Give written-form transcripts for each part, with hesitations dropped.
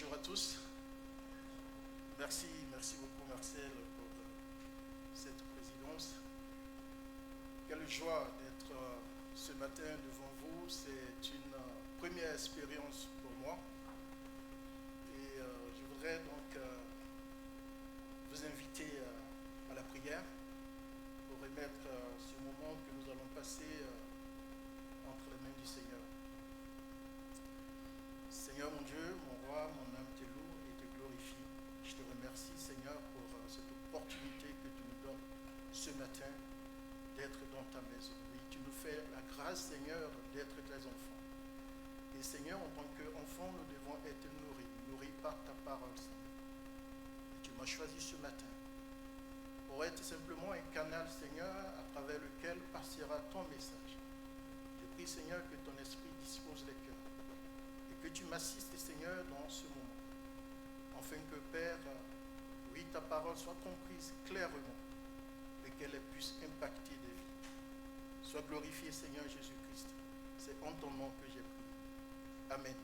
Bonjour à tous. Merci beaucoup Marcel pour cette présidence. Quelle joie d'être ce matin devant vous. C'est une première expérience pour moi. Et je voudrais donc vous inviter à la prière pour remettre ce moment que nous allons passer entre les mains du Seigneur. Seigneur mon Dieu, mon roi, mon âme te loue et te glorifie. Je te remercie Seigneur pour cette opportunité que tu nous donnes ce matin d'être dans ta maison. Oui, tu nous fais la grâce Seigneur d'être tes enfants. Et Seigneur, en tant qu'enfants, nous devons être nourris par ta parole Seigneur. Et tu m'as choisi ce matin pour être simplement un canal Seigneur à travers lequel passera ton message. Je prie Seigneur que ton esprit dispose les cœurs. Que tu m'assistes, Seigneur, dans ce moment, afin que, Père, oui, ta parole soit comprise clairement et qu'elle puisse impacter des vies. Sois glorifié, Seigneur Jésus-Christ. C'est en ton nom que j'ai prié. Amen.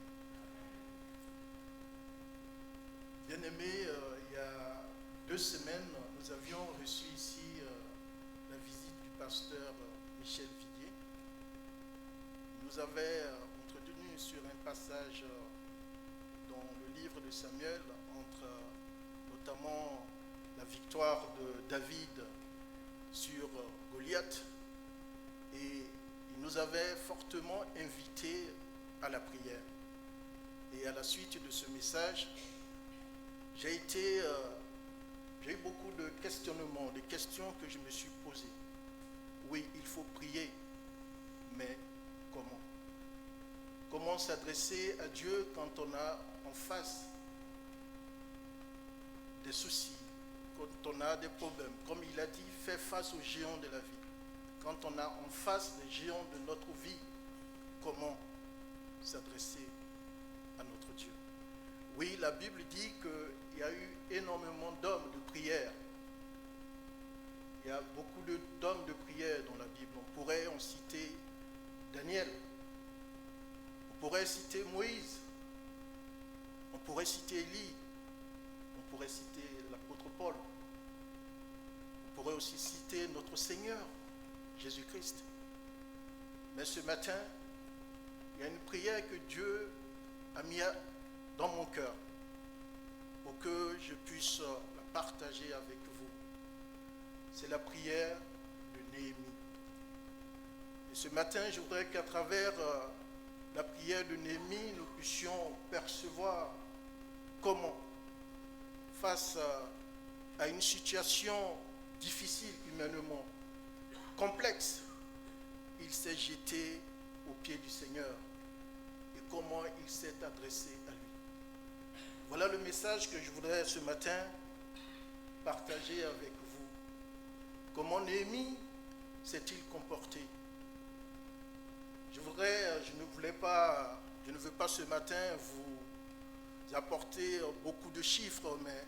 Bien-aimés, il y a 2 semaines, nous avions reçu ici la visite du pasteur Michel Viguier. Il nous avait sur un passage dans le livre de Samuel entre notamment la victoire de David sur Goliath, et il nous avait fortement invités à la prière. Et à la suite de ce message, j'ai eu beaucoup de questionnements, des questions que je me suis posées. Oui, il faut prier, mais comment ? Comment s'adresser à Dieu quand on a en face des soucis, quand on a des problèmes. Comme il a dit, fais face aux géants de la vie. Quand on a en face les géants de notre vie, comment s'adresser à notre Dieu? Oui, la Bible dit qu'il y a eu énormément d'hommes de prière. Il y a beaucoup d'hommes de prière dans la Bible. On pourrait en citer Daniel. On pourrait citer Moïse, on pourrait citer Élie, on pourrait citer l'apôtre Paul, on pourrait aussi citer notre Seigneur, Jésus-Christ. Mais ce matin, il y a une prière que Dieu a mise dans mon cœur pour que je puisse la partager avec vous. C'est la prière de Néhémie. Et ce matin, je voudrais qu'à travers la prière de Néhémie, nous puissions percevoir comment, face à une situation difficile humainement, complexe, il s'est jeté aux pieds du Seigneur et comment il s'est adressé à lui. Voilà le message que je voudrais ce matin partager avec vous. Comment Néhémie s'est-il comporté ? Je ne veux pas ce matin vous apporter beaucoup de chiffres, mais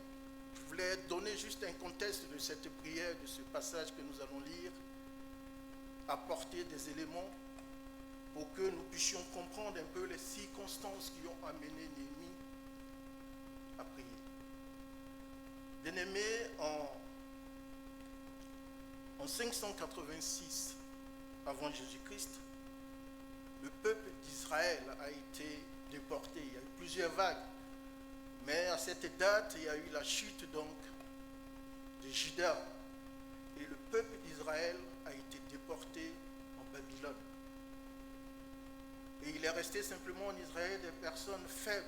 je voulais donner juste un contexte de cette prière, de ce passage que nous allons lire, apporter des éléments pour que nous puissions comprendre un peu les circonstances qui ont amené Néhémie à prier. Bien-aimé, en 586 avant Jésus-Christ, le peuple d'Israël a été déporté. Il y a eu plusieurs vagues. Mais à cette date, il y a eu la chute donc de Juda. Et le peuple d'Israël a été déporté en Babylone. Et il est resté simplement en Israël des personnes faibles,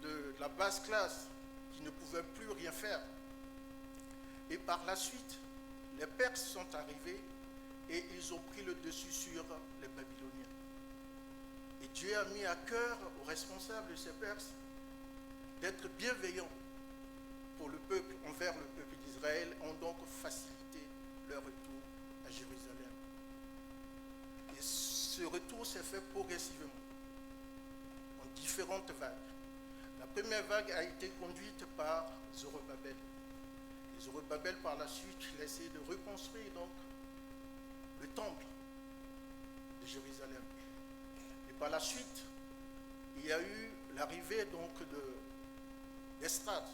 de la basse classe, qui ne pouvaient plus rien faire. Et par la suite, les Perses sont arrivés et ils ont pris le dessus sur les Babyloniens. Et Dieu a mis à cœur aux responsables de ces Perses d'être bienveillants pour le peuple, envers le peuple d'Israël, ont donc facilité leur retour à Jérusalem. Et ce retour s'est fait progressivement, en différentes vagues. La première vague a été conduite par Zorobabel. Et Zorobabel, par la suite, il a essayé de reconstruire donc le temple de Jérusalem. Et par la suite, il y a eu l'arrivée donc d'Esdras.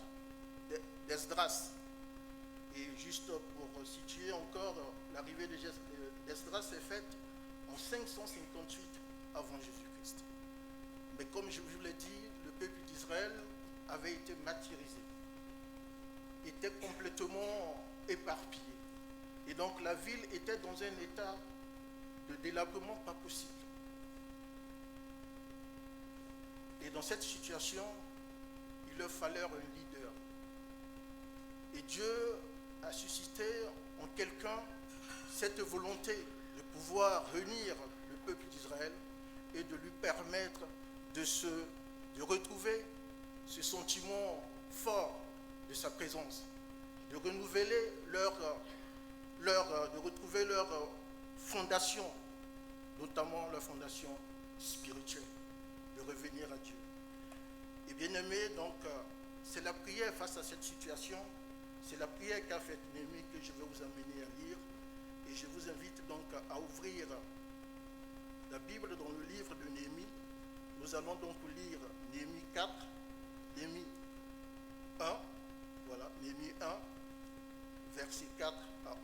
Et juste pour situer encore, l'arrivée d'Esdras s'est faite en 558 avant Jésus-Christ. Mais comme je vous l'ai dit, le peuple d'Israël avait été martyrisé, était complètement éparpillé. Et donc la ville était dans un état de délabrement pas possible. Et dans cette situation, il leur fallait un leader. Et Dieu a suscité en quelqu'un cette volonté de pouvoir réunir le peuple d'Israël et de lui permettre de retrouver ce sentiment fort de sa présence, de renouveler de retrouver leur fondation, notamment leur fondation spirituelle, de revenir à Dieu. Et bien aimé, donc, c'est la prière face à cette situation, c'est la prière qu'a faite Néhémie que je vais vous amener à lire. Et je vous invite donc à ouvrir la Bible dans le livre de Néhémie. Nous allons donc lire Néhémie 4, Néhémie 1, voilà, Néhémie 1, versets 4 à 11.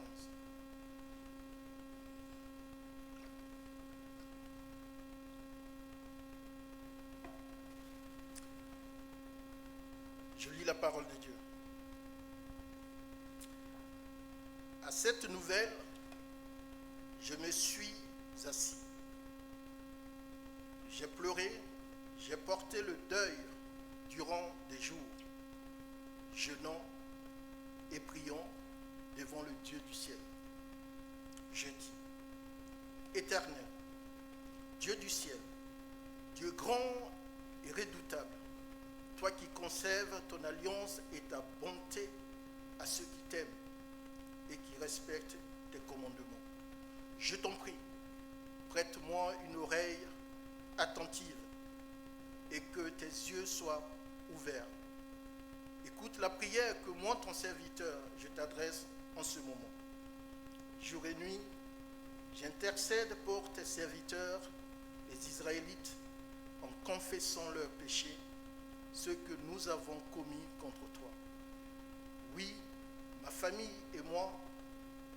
Je lis la parole de Dieu. À cette nouvelle, je me suis assis. J'ai pleuré, j'ai porté le deuil durant des jours, jeûnant et priant devant le Dieu du ciel. Je dis, Éternel, Dieu du ciel, Dieu grand et redoutable, toi qui conserves ton alliance et ta bonté à ceux qui t'aiment et qui respectent tes commandements. Je t'en prie, prête-moi une oreille attentive et que tes yeux soient ouverts. Écoute la prière que moi, ton serviteur, je t'adresse en ce moment. Jour et nuit, j'intercède pour tes serviteurs, les Israélites, en confessant leurs péchés, ceux que nous avons commis contre toi. Oui, ma famille et moi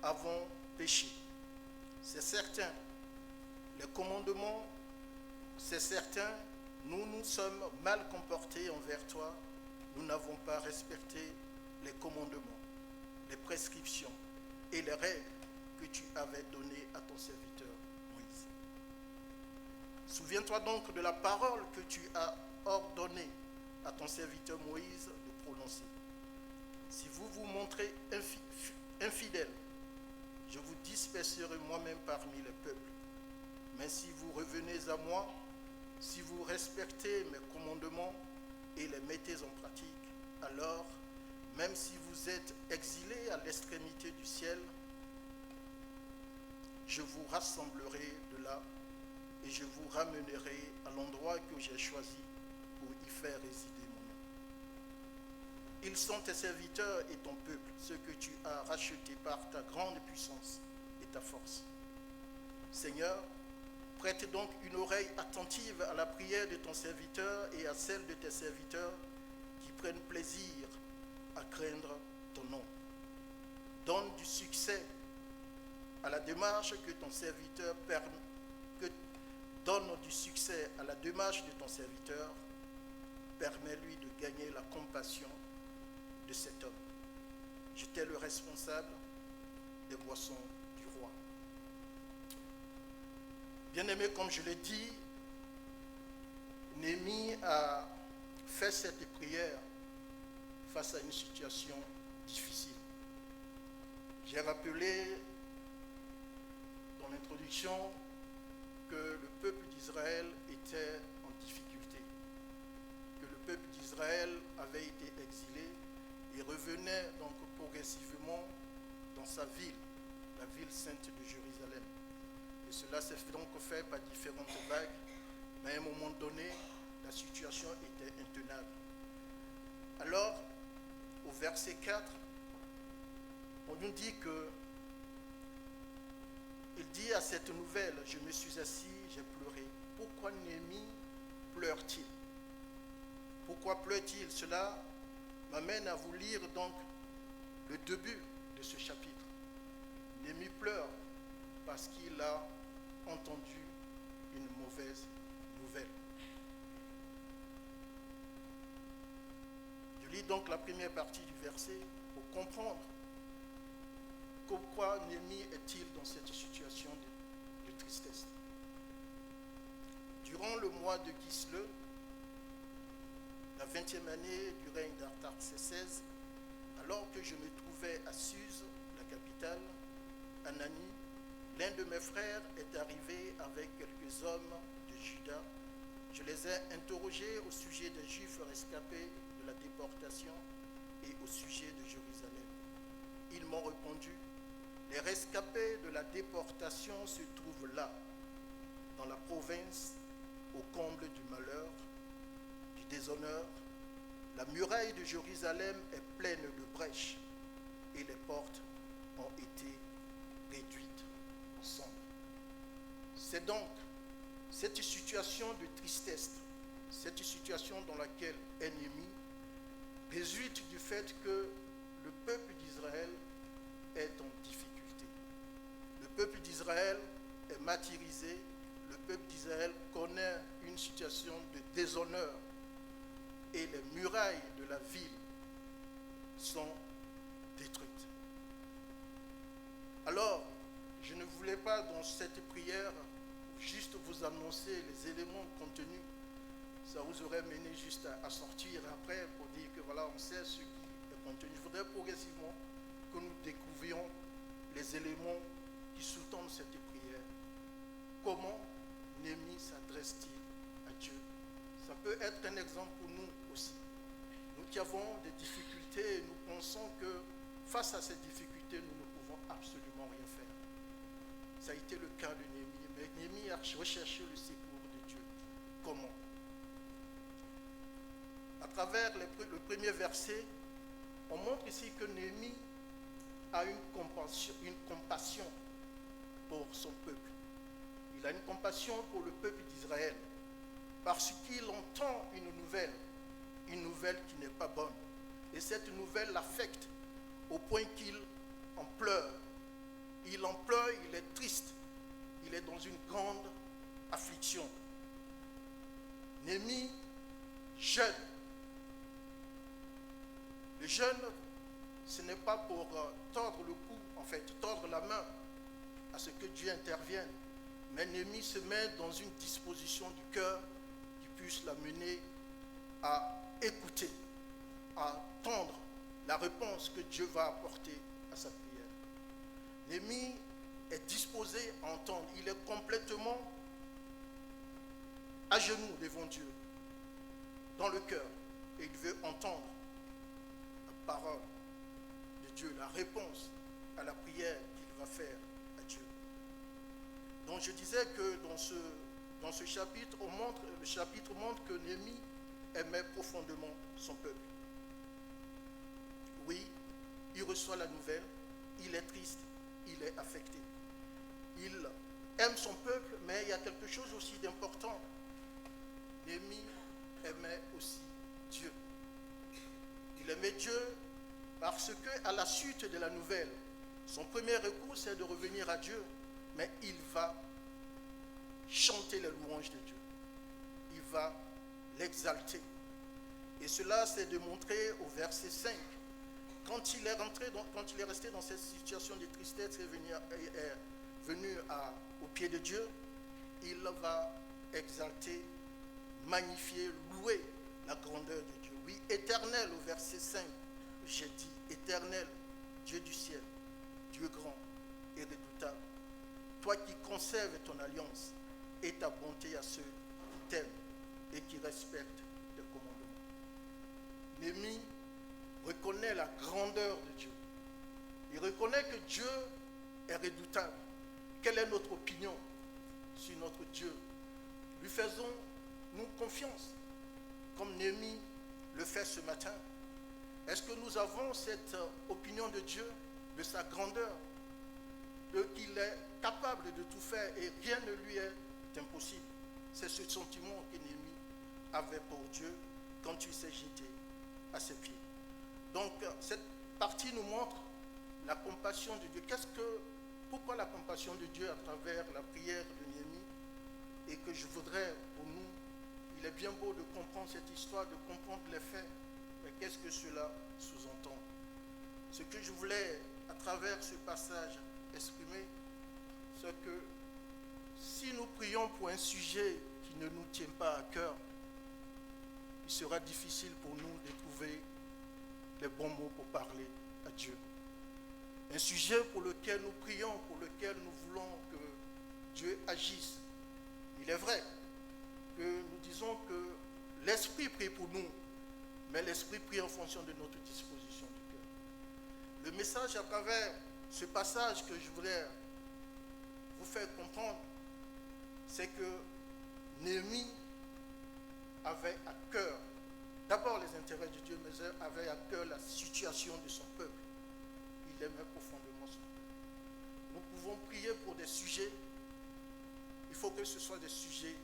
avons péché. C'est certain, les commandements, c'est certain, nous nous sommes mal comportés envers toi, nous n'avons pas respecté les commandements, les prescriptions et les règles que tu avais données à ton serviteur Moïse. Souviens-toi donc de la parole que tu as ordonnée à ton serviteur Moïse de prononcer. Si vous vous montrez infidèles, je vous disperserai moi-même parmi les peuples. Mais si vous revenez à moi, si vous respectez mes commandements et les mettez en pratique, alors, même si vous êtes exilés à l'extrémité du ciel, je vous rassemblerai de là et je vous ramènerai à l'endroit que j'ai choisi pour y faire résider mon nom. Ils sont tes serviteurs et ton peuple, ceux que tu as rachetés par ta grande puissance et ta force. Seigneur, prête donc une oreille attentive à la prière de ton serviteur et à celle de tes serviteurs qui prennent plaisir à craindre ton nom. Donne du succès à la démarche que ton serviteur donne du succès à la démarche de ton serviteur, permets-lui de gagner la compassion de cet homme. J'étais le responsable des boissons du roi. Bien-aimé, comme je l'ai dit, Néhémie a fait cette prière face à une situation difficile. J'ai rappelé dans l'introduction que le peuple d'Israël était en difficulté, que le peuple d'Israël avait été exilé et revenait donc progressivement dans sa ville, la ville sainte de Jérusalem. Et cela s'est donc fait par différentes vagues, mais à un moment donné, la situation était intenable. Alors, au verset 4, on nous dit que il dit à cette nouvelle, je me suis assis, j'ai pleuré. Pourquoi Néhémie pleure-t-il? Pourquoi pleure-t-il? Cela m'amène à vous lire donc le début de ce chapitre. Néhémie pleure parce qu'il a entendu une mauvaise nouvelle. Je lis donc la première partie du verset pour comprendre pourquoi Néhémie est-il dans cette situation de tristesse. Durant le mois de Kislev, la 20e année du règne d'Artaxerxès, alors que je me trouvais à Suse, la capitale, Anani, l'un de mes frères est arrivé avec quelques hommes de Juda. Je les ai interrogés au sujet des Juifs rescapés de la déportation et au sujet de Jérusalem. Ils m'ont répondu: les rescapés de la déportation se trouvent là, dans la province, au comble du malheur, du déshonneur. La muraille de Jérusalem est pleine de brèches et les portes ont été réduites en cendres. C'est donc cette situation de tristesse, cette situation dans laquelle est Néhémie, résulte du fait que le peuple d'Israël est en difficulté. Le peuple d'Israël est martyrisé, le peuple d'Israël connaît une situation de déshonneur et les murailles de la ville sont détruites. Alors, je ne voulais pas dans cette prière juste vous annoncer les éléments contenus. Ça vous aurait mené juste à sortir après pour dire que voilà, on sait ce qui est contenu. Je voudrais progressivement que nous découvrions les éléments qui sous-tendent cette prière. Comment Néhémie s'adresse-t-il à Dieu? Ça peut être un exemple pour nous aussi. Nous qui avons des difficultés, nous pensons que face à ces difficultés, nous ne pouvons absolument rien faire. Ça a été le cas de Néhémie, mais Néhémie a recherché le secours de Dieu. Comment? À travers le premier verset, on montre ici que Néhémie a une compassion pour son peuple. Il a une compassion pour le peuple d'Israël parce qu'il entend une nouvelle qui n'est pas bonne. Et cette nouvelle l'affecte au point qu'il en pleure. Il en pleure, il est triste. Il est dans une grande affliction. Néhémie jeûne. Le jeûne, ce n'est pas pour tordre le cou, en fait, tordre la main à ce que Dieu intervienne. Mais Néhémie se met dans une disposition du cœur qui puisse l'amener à écouter, à attendre la réponse que Dieu va apporter à sa prière. Néhémie est disposé à entendre. Il est complètement à genoux devant Dieu, dans le cœur. Et il veut entendre la parole de Dieu, la réponse à la prière qu'il va faire à Dieu. Donc je disais que dans ce chapitre, le chapitre montre que Néhémie aimait profondément son peuple. Oui, il reçoit la nouvelle, il est triste, il est affecté. Il aime son peuple, mais il y a quelque chose aussi d'important. Néhémie aimait aussi Dieu. Il aimait Dieu parce qu'à la suite de la nouvelle, son premier recours, c'est de revenir à Dieu, mais il va chanter les louanges de Dieu. Il va l'exalter. Et cela s'est démontré au verset 5. Quand il est resté dans cette situation de tristesse et est venu au pied de Dieu, il va exalter, magnifier, louer la grandeur de Dieu. Oui, éternel, au verset 5, j'ai dit, éternel, Dieu du ciel, Dieu grand et redoutable, toi qui conserves ton alliance et ta bonté à ceux qui t'aiment et qui respectent tes commandements. Néhémie reconnaît la grandeur de Dieu. Il reconnaît que Dieu est redoutable. Quelle est notre opinion sur notre Dieu? Lui faisons-nous confiance, comme Néhémie le fait ce matin? Est-ce que nous avons cette opinion de Dieu, de sa grandeur, qu'il est capable de tout faire et rien ne lui est impossible? C'est ce sentiment que Néhémie avait pour Dieu quand tu s'es jeté à ses pieds. Donc, cette partie nous montre la compassion de Dieu. Pourquoi la compassion de Dieu à travers la prière de Néhémie? Et que je voudrais pour nous, il est bien beau de comprendre cette histoire, de comprendre les faits, mais qu'est-ce que cela sous-entend? Ce que je voulais, à travers ce passage, exprimer, c'est que si nous prions pour un sujet qui ne nous tient pas à cœur, il sera difficile pour nous de trouver les bons mots pour parler à Dieu. Un sujet pour lequel nous prions, pour lequel nous voulons que Dieu agisse. Il est vrai que nous disons que l'Esprit prie pour nous, mais l'Esprit prie en fonction de notre disposition du cœur. Le message à travers ce passage que je voudrais vous faire comprendre, c'est que Néhémie avait à cœur d'abord les intérêts de Dieu, mais avait à cœur la situation de son peuple. Il aimait profondément son peuple. Nous pouvons prier pour des sujets. Il faut que ce soit des sujets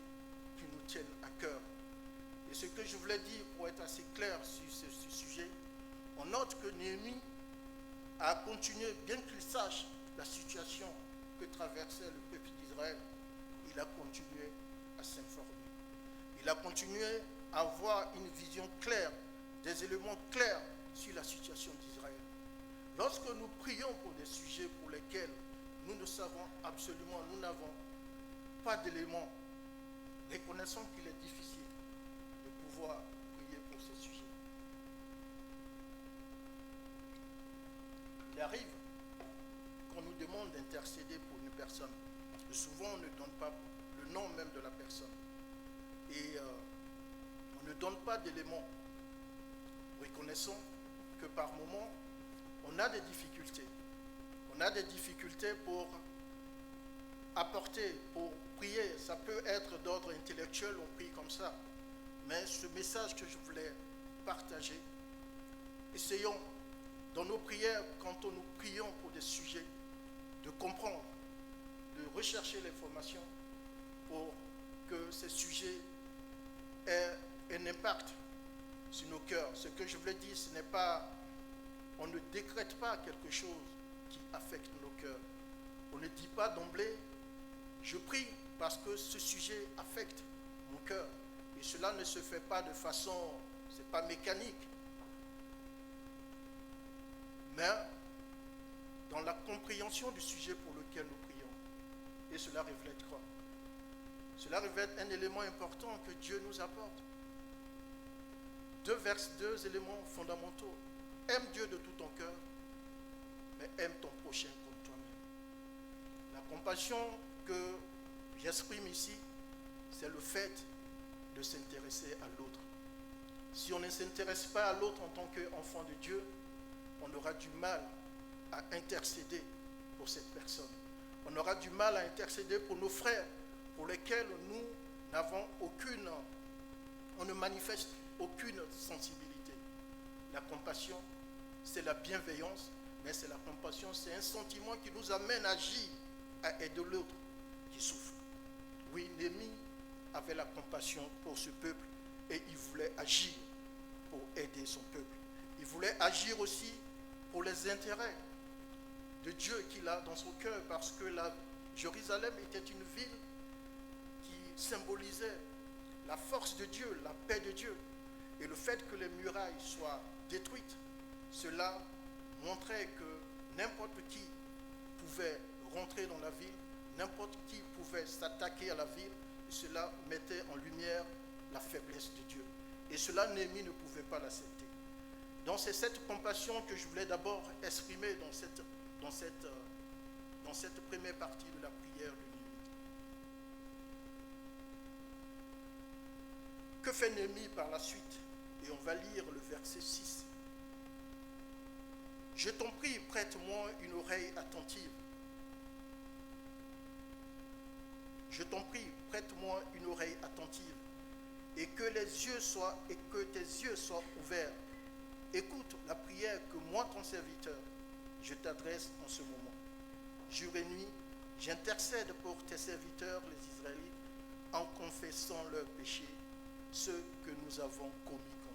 qui nous tiennent à cœur. Et ce que je voulais dire pour être assez clair sur ce sujet, on note que Néhémie a continué, bien qu'il sache la situation que traversait le peuple d'Israël, il a continué à s'informer. Il a continué à avoir une vision claire, des éléments clairs sur la situation d'Israël. Lorsque nous prions pour des sujets pour lesquels nous ne savons absolument, nous n'avons pas d'éléments, reconnaissons qu'il est difficile de pouvoir prier pour ces sujets. Il arrive qu'on nous demande d'intercéder pour une personne. Et souvent, on ne donne pas le nom même de la personne. Et on ne donne pas d'éléments. Reconnaissons que par moment, on a des difficultés. On a des difficultés pour apporter, pour prier. Ça peut être d'ordre intellectuel, on prie comme ça. Mais ce message que je voulais partager, essayons dans nos prières, quand nous prions pour des sujets, de comprendre, de rechercher l'information pour que ces sujets aient un impact sur nos cœurs. Ce que je voulais dire, ce n'est pas, on ne décrète pas quelque chose qui affecte nos cœurs. On ne dit pas d'emblée, je prie parce que ce sujet affecte mon cœur. Et cela ne se fait pas de façon, ce n'est pas mécanique. Mais dans la compréhension du sujet pour lequel nous prions. Et cela reflète quoi? Cela reflète un élément important que Dieu nous apporte. Deux éléments fondamentaux. Aime Dieu de tout ton cœur, mais aime ton prochain comme toi-même. La compassion que j'exprime ici, c'est le fait de s'intéresser à l'autre. Si on ne s'intéresse pas à l'autre en tant qu'enfant de Dieu, on aura du mal à intercéder pour cette personne. On aura du mal à intercéder pour nos frères, pour lesquels nous n'avons aucune, on ne manifeste aucune sensibilité. La compassion, c'est la bienveillance, mais c'est la compassion, c'est un sentiment qui nous amène à agir, à aider l'autre qui souffre. Oui, Néhémie avait la compassion pour ce peuple et il voulait agir pour aider son peuple. Il voulait agir aussi pour les intérêts de Dieu qu'il a dans son cœur, parce que Jérusalem était une ville qui symbolisait la force de Dieu, la paix de Dieu. Et le fait que les murailles soient détruites, cela montrait que n'importe qui pouvait rentrer dans la ville, n'importe qui pouvait s'attaquer à la ville, et cela mettait en lumière la faiblesse de Dieu. Et cela, Néhémie ne pouvait pas l'accepter. Donc c'est cette compassion que je voulais d'abord exprimer dans cette première partie de la prière de Néhémie. Que fait Néhémie par la suite? Et on va lire le verset 6. Je t'en prie, prête-moi une oreille attentive. Je t'en prie, prête-moi une oreille attentive, et que tes yeux soient ouverts. Écoute la prière que moi, ton serviteur, je t'adresse en ce moment. Jour et nuit, j'intercède pour tes serviteurs, les Israélites, en confessant leurs péchés, ceux que nous avons commis contre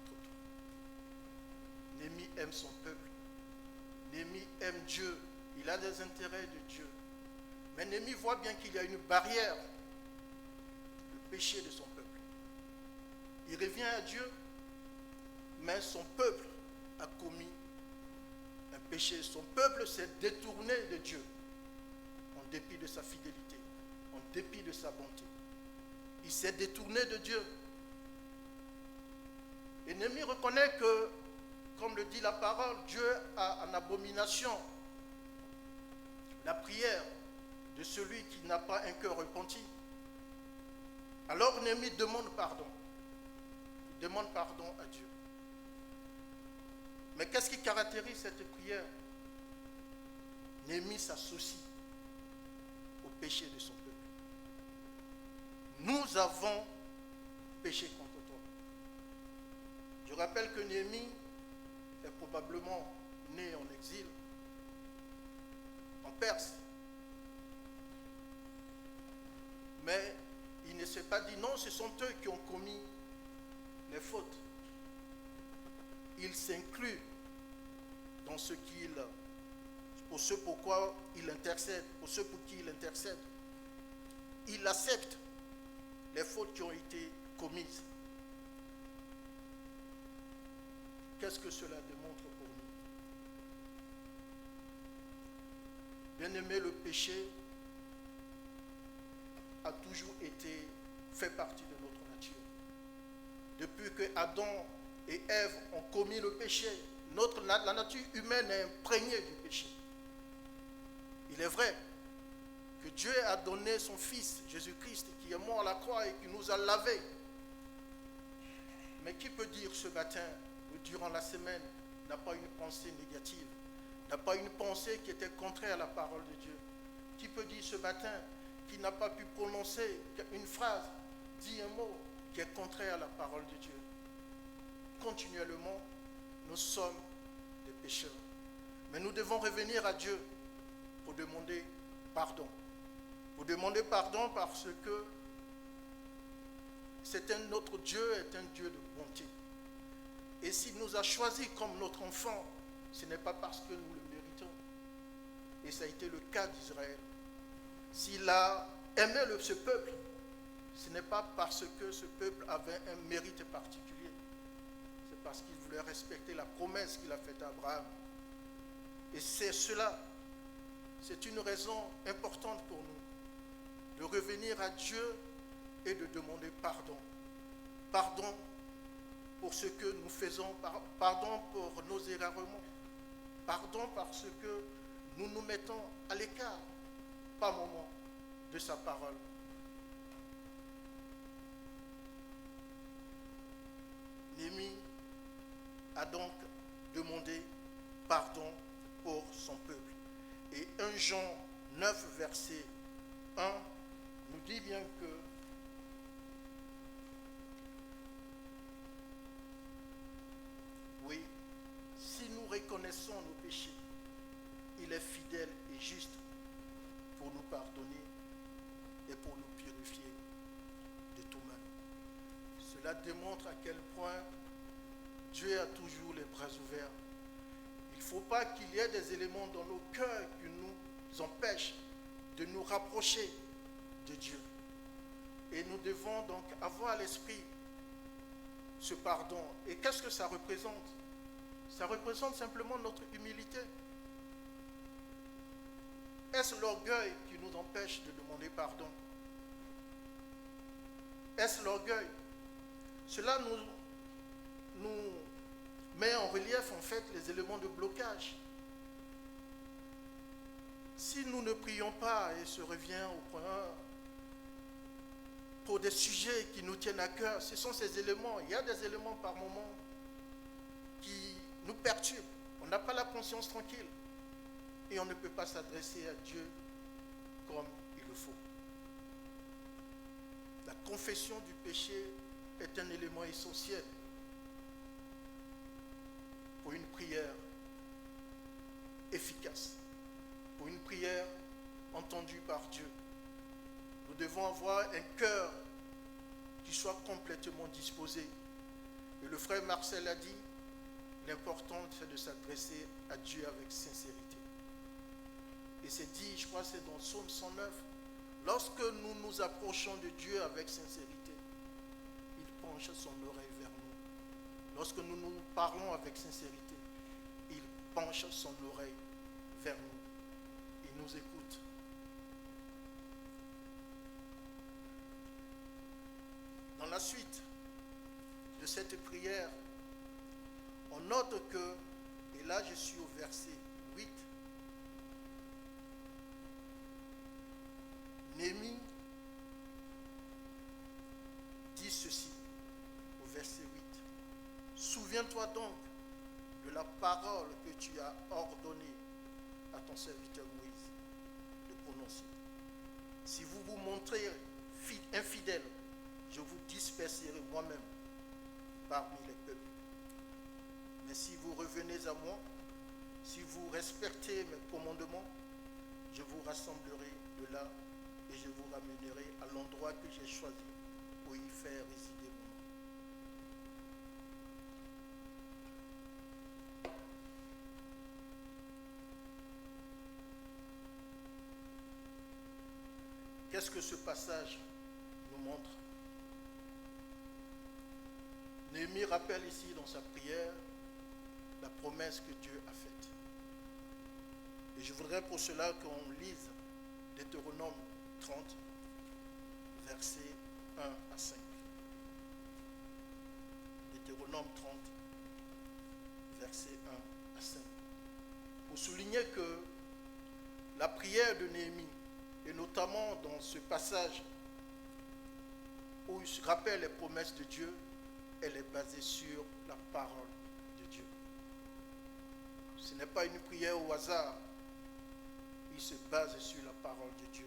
aime son peuple. Néhémie aime Dieu. Il a des intérêts de Dieu. Mais Néhémie voit bien qu'il y a une barrière, le péché de son peuple. Il revient à Dieu, mais son peuple a commis un péché. Son peuple s'est détourné de Dieu, en dépit de sa fidélité, en dépit de sa bonté. Il s'est détourné de Dieu. Et Néhémie reconnaît que, comme le dit la parole, Dieu a en abomination la prière de celui qui n'a pas un cœur repenti. Alors Néhémie demande pardon. Il demande pardon à Dieu. Mais qu'est-ce qui caractérise cette prière? Néhémie s'associe au péché de son peuple. Nous avons péché contre toi. Je rappelle que Néhémie est probablement né en exil, en Perse. Mais il ne s'est pas dit non, ce sont eux qui ont commis les fautes. Il s'inclut dans ce qu'il, pour ce pourquoi il intercède, pour ceux pour qui il intercède. Il accepte les fautes qui ont été commises. Qu'est-ce que cela démontre pour nous? Bien-aimé, le péché a toujours fait partie de notre nature. Depuis que Adam et Ève ont commis le péché, la nature humaine est imprégnée du péché. Il est vrai que Dieu a donné son Fils, Jésus-Christ, qui est mort à la croix et qui nous a lavés. Mais qui peut dire ce matin, ou durant la semaine, n'a pas une pensée négative, n'a pas une pensée qui était contraire à la parole de Dieu? Qui peut dire ce matin qui n'a pas pu prononcer une phrase, dit un mot qui est contraire à la parole de Dieu? Continuellement, nous sommes des pécheurs. Mais nous devons revenir à Dieu pour demander pardon. Pour demander pardon parce que notre Dieu est un Dieu de bonté. Et s'il nous a choisis comme notre enfant, ce n'est pas parce que nous le méritons. Et ça a été le cas d'Israël. S'il a aimé ce peuple, ce n'est pas parce que ce peuple avait un mérite particulier. C'est parce qu'il voulait respecter la promesse qu'il a faite à Abraham. Et c'est cela, c'est une raison importante pour nous, de revenir à Dieu et de demander pardon. Pardon pour ce que nous faisons, pardon pour nos errements, pardon parce que nous nous mettons à l'écart par moment de sa parole. Néhémie a donc demandé pardon pour son peuple. Et 1 Jean 9, verset 1 nous dit bien que oui, si nous reconnaissons nos péchés, il est fidèle et juste pour nous pardonner et pour nous purifier de tout mal. Cela démontre à quel point Dieu a toujours les bras ouverts. Il ne faut pas qu'il y ait des éléments dans nos cœurs qui nous empêchent de nous rapprocher de Dieu. Et nous devons donc avoir à l'esprit ce pardon. Et qu'est-ce que ça représente? Ça représente simplement notre humilité. Est-ce l'orgueil qui nous empêche de demander pardon? Est-ce l'orgueil? Cela nous met en relief en fait les éléments de blocage. Si nous ne prions pas, et se revient au point 1, pour des sujets qui nous tiennent à cœur, ce sont ces éléments. Il y a des éléments par moment qui nous perturbent. On n'a pas la conscience tranquille. Et on ne peut pas s'adresser à Dieu comme il le faut. La confession du péché est un élément essentiel pour une prière efficace, pour une prière entendue par Dieu. Nous devons avoir un cœur qui soit complètement disposé. Et le frère Marcel a dit, l'important c'est de s'adresser à Dieu avec sincérité. Et c'est dit, je crois que c'est dans Psaume 109, lorsque nous nous approchons de Dieu avec sincérité, il penche son oreille vers nous. Lorsque nous nous parlons avec sincérité, il penche son oreille vers nous. Il nous écoute. Dans la suite de cette prière, on note que, et là je suis au verset 8, Néhémie dit ceci au verset 8. Souviens-toi donc de la parole que tu as ordonné à ton serviteur Moïse de prononcer. Si vous vous montrez infidèle, je vous disperserai moi-même parmi les peuples. Mais si vous revenez à moi, si vous respectez mes commandements, je vous rassemblerai de là et je vous ramènerai à l'endroit que j'ai choisi pour y faire résider mon nom. Qu'est-ce que ce passage nous montre? Néhémie rappelle ici dans sa prière la promesse que Dieu a faite. Et je voudrais pour cela qu'on lise Deutéronome 30, versets 1 à 5. Deutéronome 30, versets 1 à 5. Pour souligner que la prière de Néhémie, et notamment dans ce passage où il se rappelle les promesses de Dieu, elle est basée sur la parole de Dieu. Ce n'est pas une prière au hasard. Il se base sur la parole de Dieu.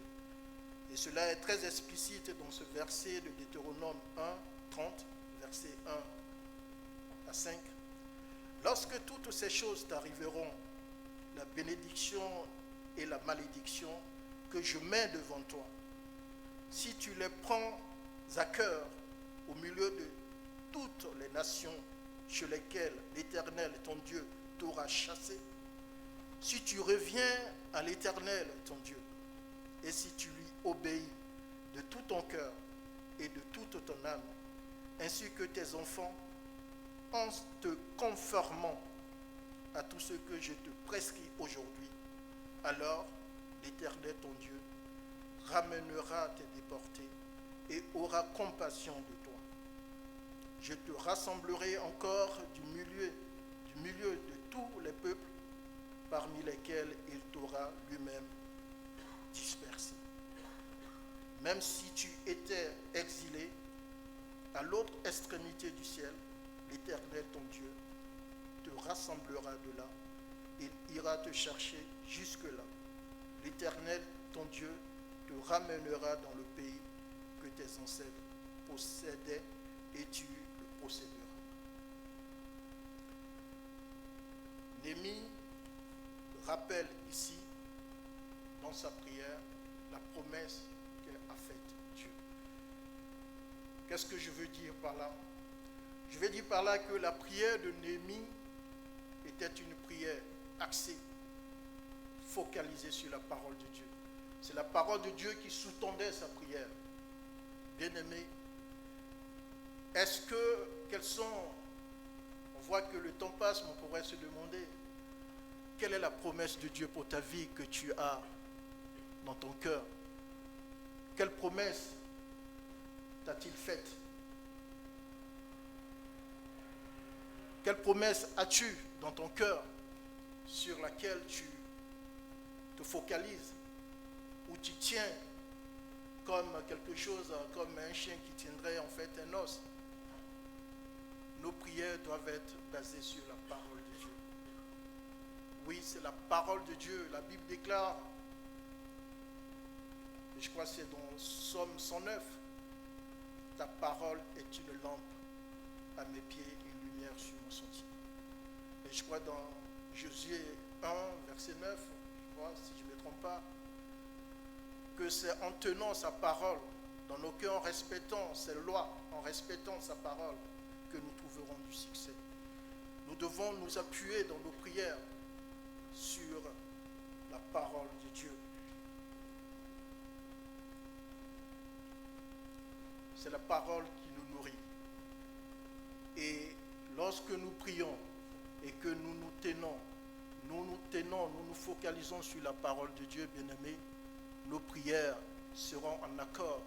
Et cela est très explicite dans ce verset de Deutéronome 1, 30, versets 1 à 5. Lorsque toutes ces choses t'arriveront, la bénédiction et la malédiction que je mets devant toi, si tu les prends à cœur au milieu de toutes les nations sur lesquelles l'Éternel, ton Dieu, t'aura chassé, si tu reviens à l'Éternel, ton Dieu, et si tu lui obéis de tout ton cœur et de toute ton âme, ainsi que tes enfants, en te conformant à tout ce que je te prescris aujourd'hui, alors l'Éternel, ton Dieu, ramènera tes déportés et aura compassion de toi. Je te rassemblerai encore du milieu de tous les peuples parmi lesquels il t'aura lui-même dispersé. Même si tu étais exilé à l'autre extrémité du ciel, l'Éternel, ton Dieu, te rassemblera de là. Il ira te chercher jusque-là. L'Éternel, ton Dieu, te ramènera dans le pays que tes ancêtres possédaient et tu le posséderas. Néhémie rappelle ici, dans sa prière, la promesse qu'a faite Dieu. Qu'est-ce que je veux dire par là? Je veux dire par là que la prière de Néhémie était une prière axée, focalisée sur la parole de Dieu. C'est la parole de Dieu qui sous-tendait sa prière. Bien-aimé, quels sont, on voit que le temps passe, mais on pourrait se demander, quelle est la promesse de Dieu pour ta vie que tu as dans ton cœur? Quelle promesse t'a-t-il faite? Quelle promesse as-tu dans ton cœur sur laquelle tu te focalises, ou tu tiens comme quelque chose, comme un chien qui tiendrait en fait un os? Nos prières doivent être basées sur la parole de Dieu. Oui, c'est la parole de Dieu. La Bible déclare, et je crois que c'est dans Psaume 109, ta parole est une lampe à mes pieds et une lumière sur mon sentier. Et je crois dans Josué 1, verset 9, je crois, si je ne me trompe pas, que c'est en tenant sa parole dans nos cœurs, en respectant ses lois, en respectant sa parole, que nous trouverons du succès. nous devons nous appuyer dans nos prières sur la parole de Dieu. C'est la parole qui nous nourrit. Et lorsque nous prions et que nous nous focalisons sur la parole de Dieu, bien-aimés, nos prières seront en accord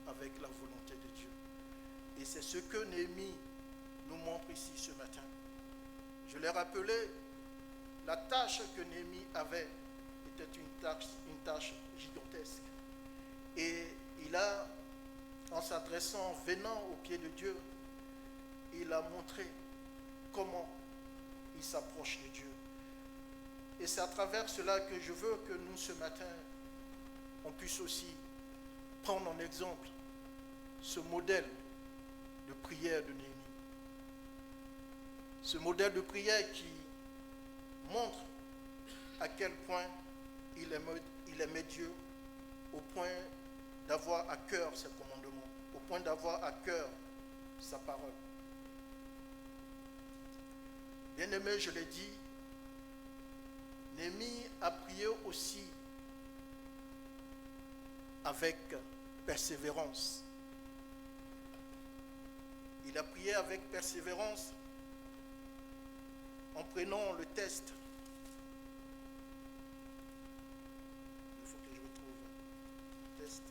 avec la volonté de Dieu. Et c'est ce que Néhémie nous montre ici ce matin. Je l'ai rappelé, la tâche que Néhémie avait était une tâche gigantesque. Et il a, en s'adressant, venant au pied de Dieu, il a montré comment il s'approche de Dieu. Et c'est à travers cela que je veux que nous, ce matin, on puisse aussi prendre en exemple ce modèle de prière de Néhémie. Ce modèle de prière qui montre à quel point il aimait Dieu, au point d'avoir à cœur ses commandements, au point d'avoir à cœur sa parole. Bien-aimé, je l'ai dit, Néhémie a prié aussi avec persévérance. Il a prié avec persévérance en prenant le test. Il faut que je retrouve le test.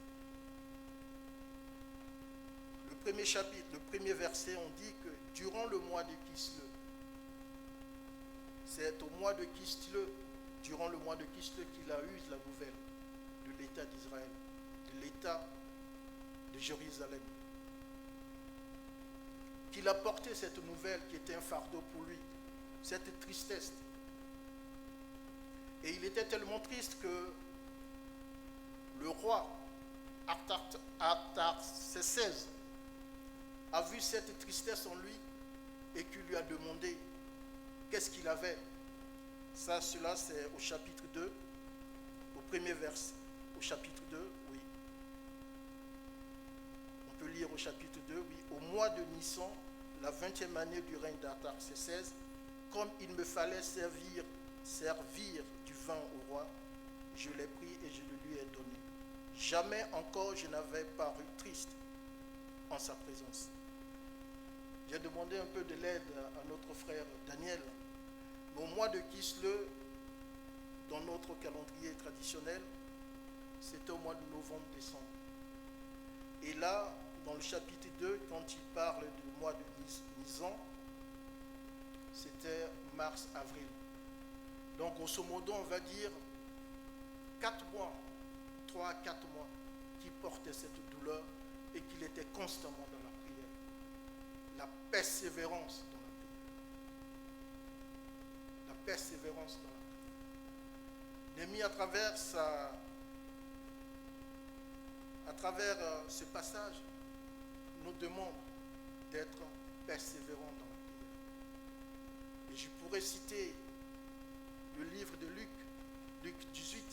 Le premier chapitre, le premier verset, on dit que durant le mois de Kislev, c'est au mois de Kislev, durant le mois de Kislev, qu'il a eu la nouvelle de l'État d'Israël, de l'État de Jérusalem. Qu'il a porté cette nouvelle qui était un fardeau pour lui, cette tristesse. Et il était tellement triste que le roi Artaxerxès a vu cette tristesse en lui et qui lui a demandé qu'est-ce qu'il avait. Cela c'est au chapitre 2, au premier verset, au chapitre 2, oui. On peut lire au chapitre 2, oui. Au mois de Nissan, la 20e année du règne d'Artaxerxès, comme il me fallait servir du vin au roi, je l'ai pris et je le lui ai donné. Jamais encore je n'avais paru triste en sa présence. J'ai demandé un peu de l'aide à notre frère Daniel. Mais au mois de Kislev, dans notre calendrier traditionnel, c'était au mois de novembre-décembre. Et là, dans le chapitre 2, quand il parle du mois de Nisan, c'était mars-avril. Donc, grosso modo, on va dire 4 mois, 3 à 4 mois, qui portait cette douleur et qu'il était constamment dans la prière. La persévérance dans la prière. La persévérance dans la prière. Néhémie, à travers ce passage, nous demande d'être persévérants dans la prière. Et je pourrais citer le livre de Luc 18,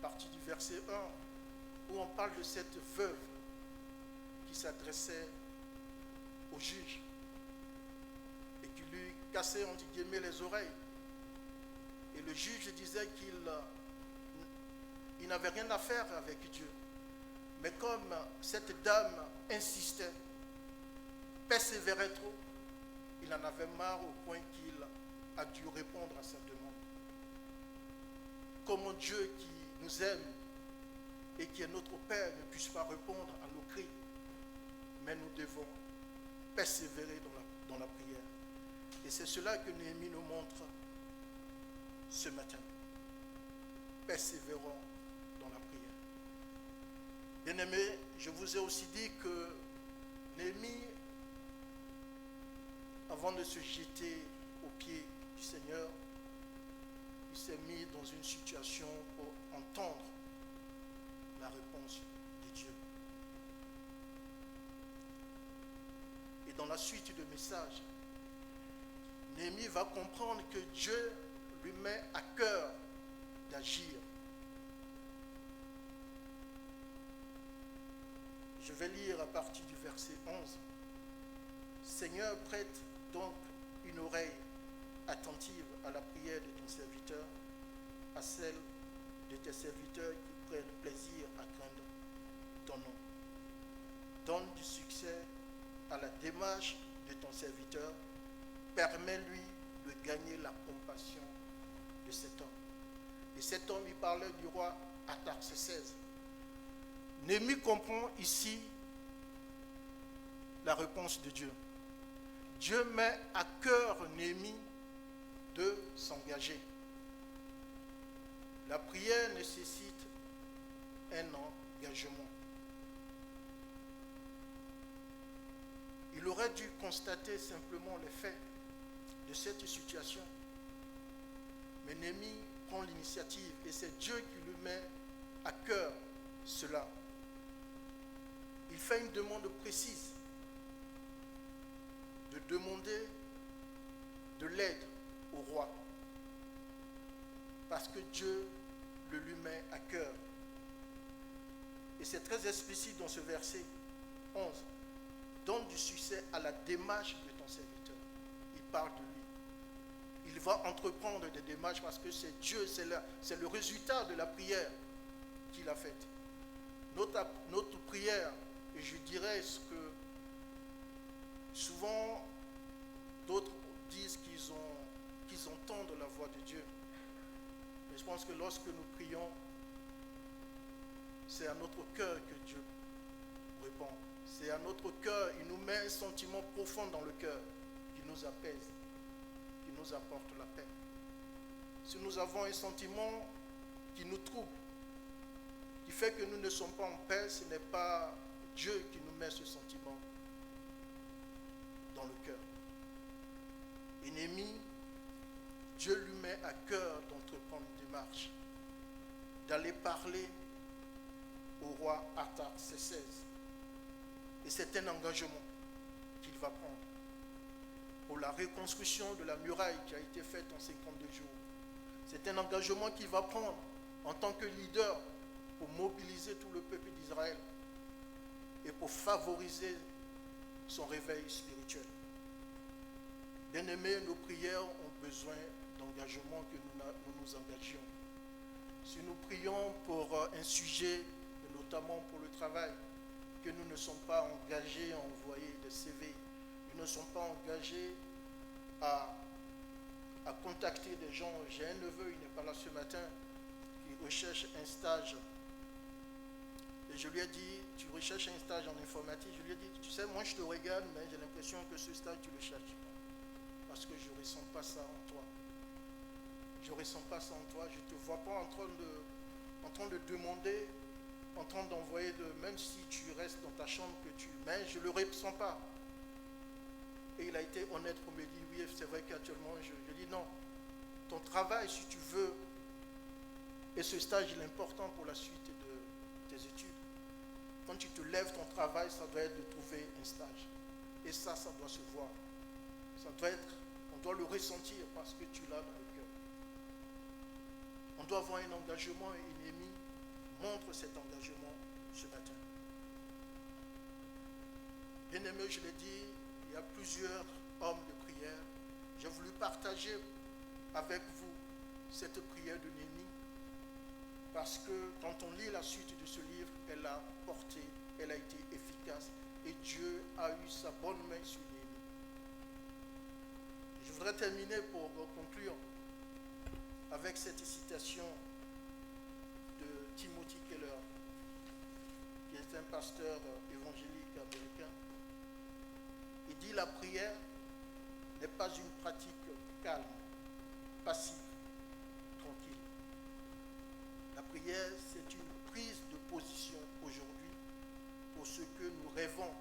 partie du verset 1, où on parle de cette veuve qui s'adressait au juge et qui lui cassait entre guillemets les oreilles. Et le juge disait qu'il n'avait rien à faire avec Dieu. Mais comme cette dame insistait, persévérait trop, il en avait marre au point qu'il a dû répondre à sa demande. Comment Dieu qui nous aime et qui est notre Père ne puisse pas répondre à nos cris. Mais nous devons persévérer dans la prière. Et c'est cela que Néhémie nous montre ce matin. Persévérons dans la prière. Bien-aimés, je vous ai aussi dit que Néhémie, avant de se jeter aux pieds du Seigneur, il s'est mis dans une situation pour entendre la réponse de Dieu. Et dans la suite du message, Néhémie va comprendre que Dieu lui met à cœur d'agir. Je vais lire à partir du verset 11. Seigneur, prête donc une oreille attentive à la prière de ton serviteur, à celle de tes serviteurs qui prennent plaisir à craindre ton nom. Donne du succès à la démarche de ton serviteur. Permets-lui de gagner la compassion de cet homme. Et cet homme, il parlait du roi Artaxerxès. Néhémie comprend ici la réponse de Dieu. Dieu met à cœur Néhémie de s'engager. La prière nécessite un engagement. Il aurait dû constater simplement les faits de cette situation. Mais Néhémie prend l'initiative et c'est Dieu qui lui met à cœur cela. Il fait une demande précise de demander de l'aide au roi parce que Dieu le lui met à cœur. Et c'est très explicite dans ce verset 11. Donne du succès à la démarche de ton serviteur. Il parle de lui. Il va entreprendre des démarches parce que c'est Dieu, c'est le résultat de la prière qu'il a faite. Notre prière, et je dirais ce que souvent d'autres disent qu'ils entendent la voix de Dieu. Mais je pense que lorsque nous prions, c'est à notre cœur que Dieu répond. C'est à notre cœur, il nous met un sentiment profond dans le cœur qui nous apaise, qui nous apporte la paix. Si nous avons un sentiment qui nous trouble, qui fait que nous ne sommes pas en paix, ce n'est pas Dieu qui nous met ce sentiment dans le cœur. Et Néhémie, Dieu lui met à cœur d'entreprendre une démarche, d'aller parler au roi Artaxerxès. Et c'est un engagement qu'il va prendre pour la reconstruction de la muraille qui a été faite en 52 jours. C'est un engagement qu'il va prendre en tant que leader pour mobiliser tout le peuple d'Israël et pour favoriser son réveil spirituel. Bien-aimés, nos prières ont besoin d'engagement, que nous nous engagions. Si nous prions pour un sujet, notamment pour le travail, que nous ne sommes pas engagés à envoyer des CV, nous ne sommes pas engagés à contacter des gens. J'ai un neveu, il n'est pas là ce matin, qui recherche un stage. Et je lui ai dit, tu recherches un stage en informatique. Je lui ai dit, tu sais, moi je te regarde, mais j'ai l'impression que ce stage, tu le cherches. Parce que je ne ressens pas ça en toi. Je ne ressens pas ça en toi. Je ne te vois pas en train de demander, en train d'envoyer, même si tu restes dans ta chambre, mais je ne le ressens pas. Et il a été honnête pour me dire, oui, c'est vrai qu'actuellement, je dis non. Ton travail, si tu veux, et ce stage, il est important pour la suite de tes études. Quand tu te lèves, ton travail, ça doit être de trouver un stage. Et ça doit se voir. Ça doit être, on doit le ressentir parce que tu l'as dans le cœur. On doit avoir un engagement et Néhémie montre cet engagement ce matin. Bien-aimé, je l'ai dit, il y a plusieurs hommes de prière. J'ai voulu partager avec vous cette prière de Néhémie parce que quand on lit la suite de ce livre, elle a porté, elle a été efficace et Dieu a eu sa bonne main sur Néhémie. Je voudrais terminer pour conclure avec cette citation de Timothy Keller, qui est un pasteur évangélique américain. Il dit: la prière n'est pas une pratique calme, passive, tranquille. La prière, c'est une prise de position aujourd'hui pour ce que nous rêvons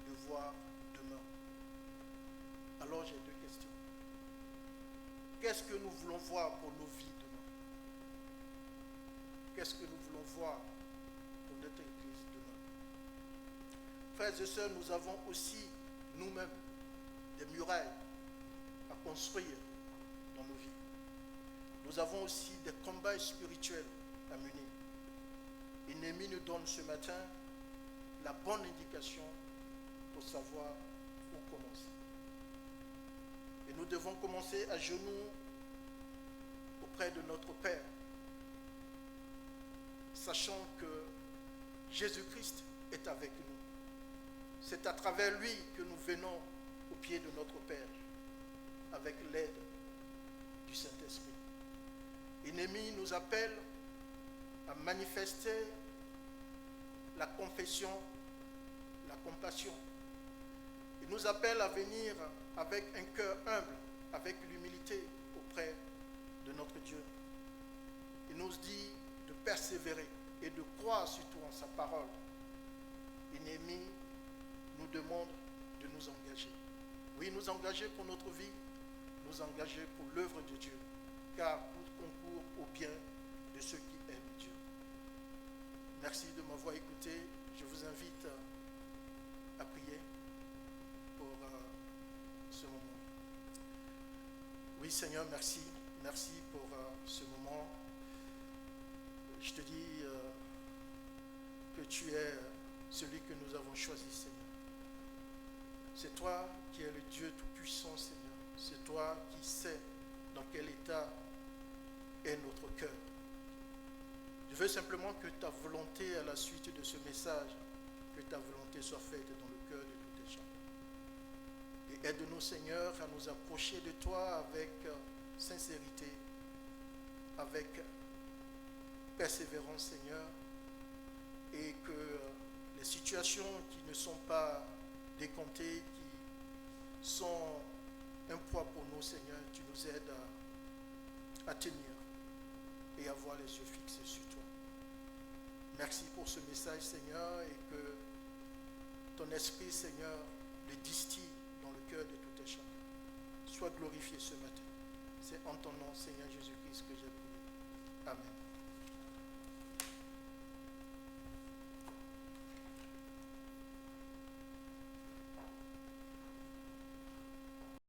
de voir demain. Alors j'ai deux questions. Qu'est-ce que nous voulons voir pour nos vies demain? Qu'est-ce que nous voulons voir pour notre Église demain? Frères et sœurs, nous avons aussi nous-mêmes des murailles à construire dans nos vies. Nous avons aussi des combats spirituels à mener. Et Néhémie nous donne ce matin la bonne indication pour savoir où commencer. nous devons commencer à genoux auprès de notre Père, sachant que Jésus-Christ est avec nous. C'est à travers lui que nous venons au pied de notre Père, avec l'aide du Saint-Esprit. L'ennemi nous appelle à manifester la confession, la compassion. Il nous appelle à venir avec un cœur humble, avec l'humilité auprès de notre Dieu. Il nous dit de persévérer et de croire surtout en sa parole. L'ennemi nous demande de nous engager. Oui, nous engager pour notre vie, nous engager pour l'œuvre de Dieu, car tout concourt au bien de ceux qui aiment Dieu. Merci de m'avoir écouté. Je vous invite à prier pour ce moment. Oui, Seigneur, merci. Merci pour ce moment. Je te dis que tu es celui que nous avons choisi, Seigneur. C'est toi qui es le Dieu tout-puissant, Seigneur. C'est toi qui sais dans quel état est notre cœur. Je veux simplement que ta volonté à la suite de ce message, que ta volonté soit faite dans le cœur de tous tes gens. Et aide-nous, Seigneur, à nous approcher de toi avec sincérité, avec persévérance, Seigneur, et que les situations qui ne sont pas décomptées, qui sont un poids pour nous, Seigneur, tu nous aides à tenir et à voir les yeux fixés sur toi. Merci pour ce message, Seigneur, et que ton esprit, Seigneur, le distille dans le cœur de tout et chacun. Sois glorifié ce matin. C'est en ton nom, Seigneur Jésus-Christ, que j'ai prié. Amen.